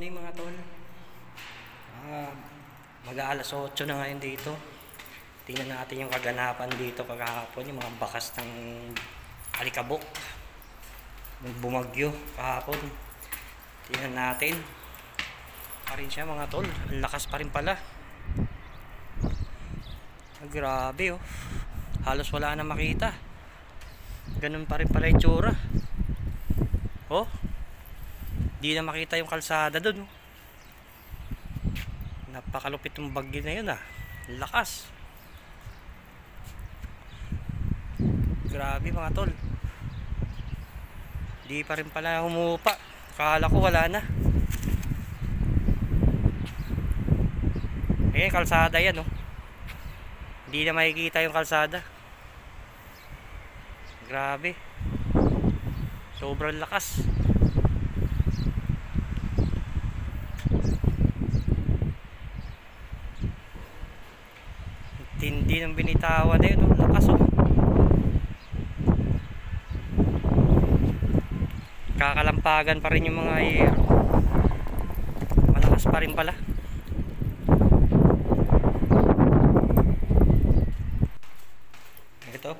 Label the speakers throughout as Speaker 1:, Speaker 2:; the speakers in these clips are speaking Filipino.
Speaker 1: morning mga tol. Mag-aalas 8 na ngayon dito. Tingnan natin yung kaganapan dito kahapon, yung mga bakas ng alikabok nung bumagyo kahapon. Tingnan natin pa rin siya mga tol, ang lakas pa rin pala. Grabe oh, halos wala na makita. Ganun pa rin pala yung tsura. Oh, di na makita yung kalsada dun. Napakalupit yung bagyo na yun ah. Lakas. Grabe mga tol. Di pa rin pala humupa. Akala ko wala na. Eh, kalsada yan oh. Hindi na makikita yung kalsada. Grabe. Sobrang lakas. Tindi ng binitawan na yun, oh. Lakas oh. Kakalampagan pa rin yung mga air. Malakas pa rin pala. Ito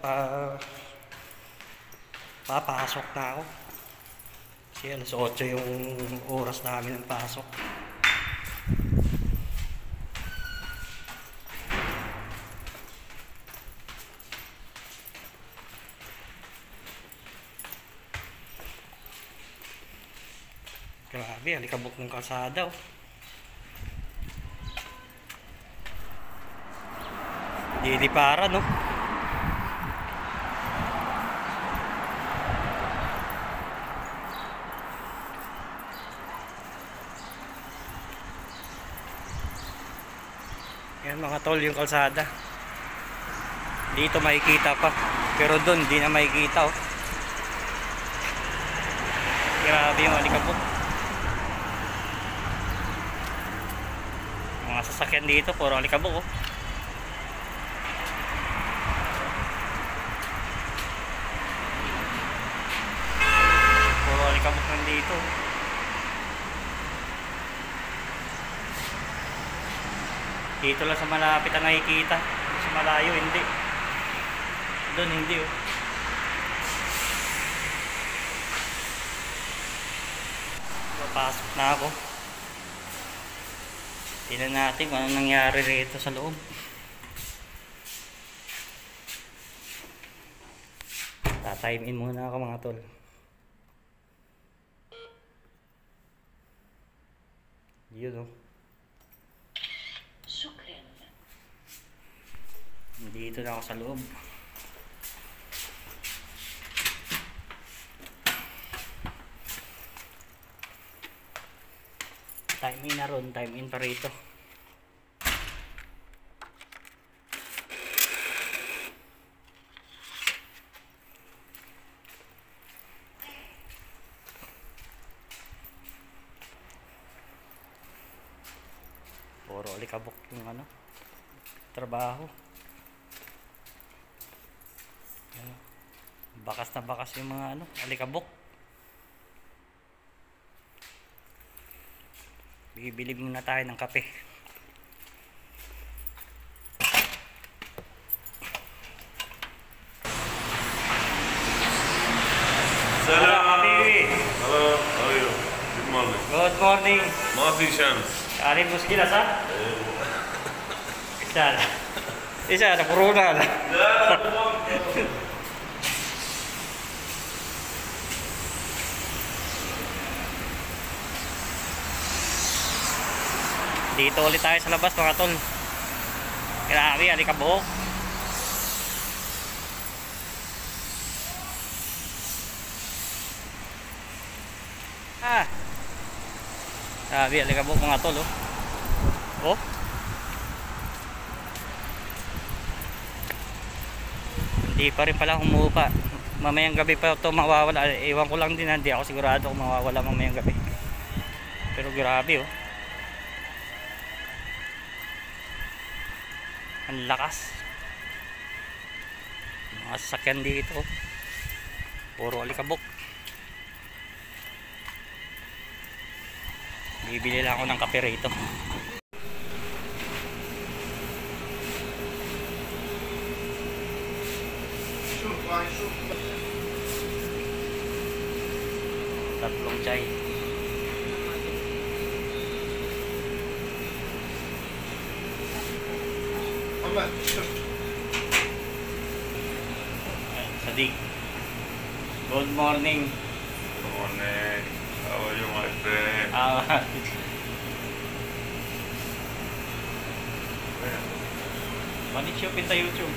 Speaker 1: papasok na ako. Kasi alas 8 yung oras namin ng pasok. Grabe, alikabok ng kalsada oh. Diliparan no. Yan mga tol yung kalsada. Dito makikita pa. Pero doon di na makikita oh. Grabe yung alikabok. Mga sasakyan dito puro alikabok oh. Puro alikabok nandito. Dito lang sa malapit ang nakikita. Sa malayo hindi. Doon hindi oh. Papasok na ako. Tingnan natin kung anong nangyari rito sa loob. Ta-time in muna ako mga tol. Yun oh. Dito na ako sa loob. Time in na ron, time in pa rito. Puro alikabok yung ano, trabaho. Bakas na bakas yung mga ano, alikabok. Bibili muna tayo ng kape.
Speaker 2: Salam
Speaker 1: habibi.
Speaker 2: Hello, how are you? Good morning.
Speaker 1: Good morning.
Speaker 2: ما في شمس.
Speaker 1: Karin muskila sa? Isa na. Isa na, puro na. Dito ulit tayo sa labas mga tol. Grabe, alikabok. Grabe, alikabok mga tol oh. Oh. Hindi pa rin pala humupa. Mamayang gabi pa ito mawawala. Ewan ko lang din, hindi ako sigurado kung mawawala mamayang gabi. Pero grabe oh. Ang lakas. Mga sasakyan dito puro alikabok. Bibili lang ako ng kape rito. Tatlong chai. Sadik. Good morning.
Speaker 2: Good morning. How are you, my friend?
Speaker 1: Manit siya pinta YouTube.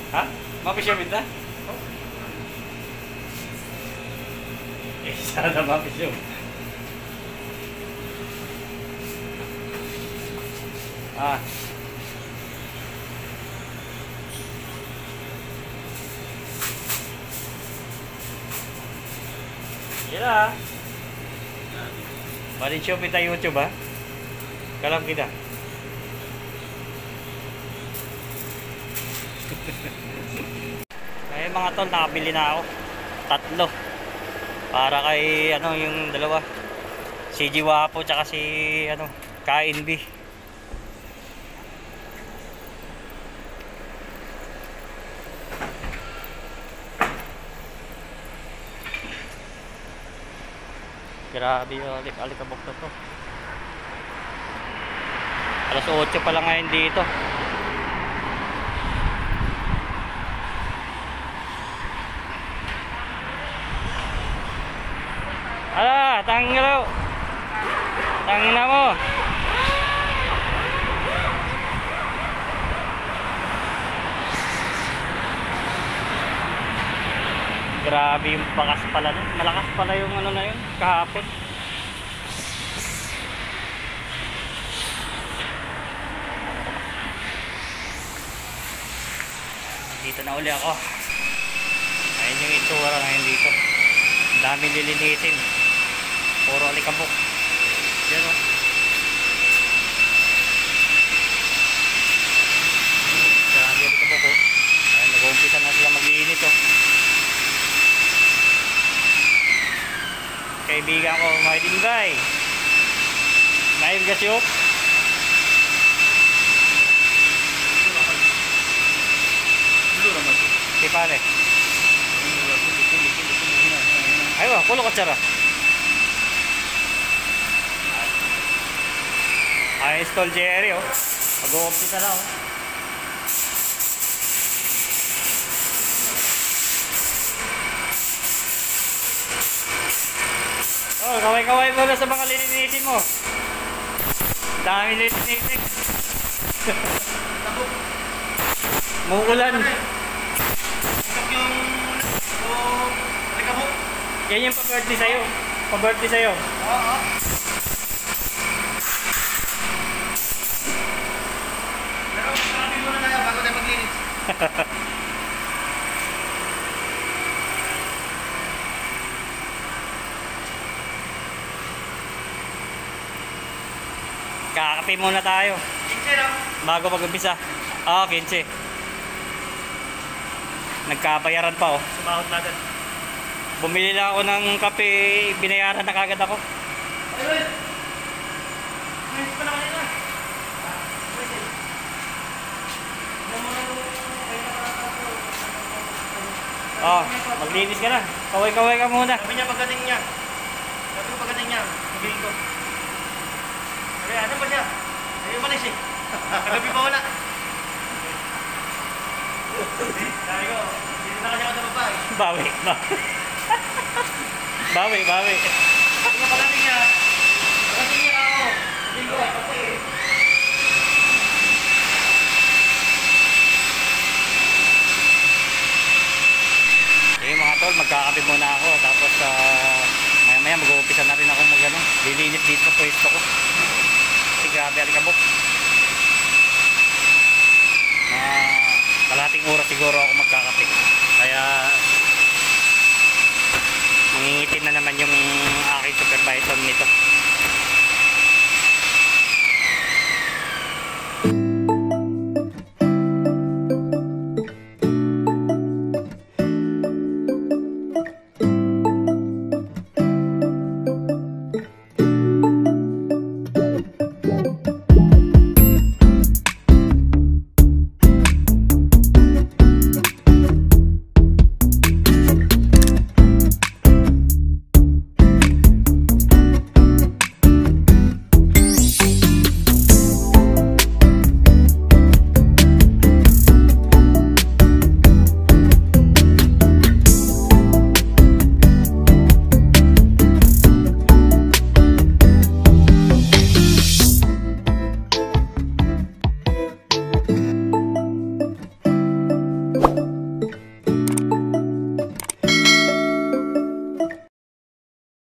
Speaker 1: Ha? Mapi siya pinta? Eh, sana mapi siya. Ah. Iya. Balik siya pinta YouTube ha? Kalam kita. Ay mga tol, nakabili na ako. Tatlo. Para kay ano yung dalawa. Si Jiwapo tsaka si ano, KNB. Grabe yung alikabok na to. Alas 8 pa lang ngayon dito. Ala, tanggal. Tangin na mo. Grabe yung bakas pala nun. Malakas pala yung ano na yun, kahapon. Dito na uli ako. Ayun yung itsura ngayon dito. Ang daming lilinisin. Puro alikabok. Yan o. Grabe alikabok o. Ayun, nag-uumpisa na sila mag-iinit o. Kaibigan ko, may dinggay. May gasyok. Si pare. Ayo, kulo ka cara. Ay, install Jerry oh. Mag-uumpisa na oh. Oh, kaway-kaway mo na sa mga lilinisin mo. Dami lilinisin. Muulan. Yan yung pa-birthday sa'yo. Pa-birthday sa'yo.
Speaker 3: Oo. Pero sabi mo na tayo bago tayo maglinis.
Speaker 1: Kakape muna tayo.
Speaker 3: Kinse lang.
Speaker 1: Bago mag-umpisa. Oo, 15. Nagkabayaran pa oh.
Speaker 3: Sumahot natin.
Speaker 1: Bumili lang ako ng kape, binayaran na kagad ako.
Speaker 3: Ayun! Ayun pa na kanina.
Speaker 1: Oh, maglinis ka na. Kaway-kaway ka muna.
Speaker 3: Sabi niya pagdating niya. Sabi ko pagdating niya. Sabihin ko. Sabi, ano ba siya? Ayun malis eh. Kagabi pa wala. Sabi ko, dito na kasi ako sa babae.
Speaker 1: Bawi. Bawi.
Speaker 3: Sabi ko pagdating niya. Pagdating niya ako. Sabihin ko, kape.
Speaker 1: Eh mga tol, magkakape muna ako. Tapos maya mag-uumpisa na rin ako mag-ano. Lilinis dito sa pwesto ko. Kasi grabe alikabok. Kalahating oras siguro ako magkakape. Kaya mangingitin na naman yung aking supervisor nito.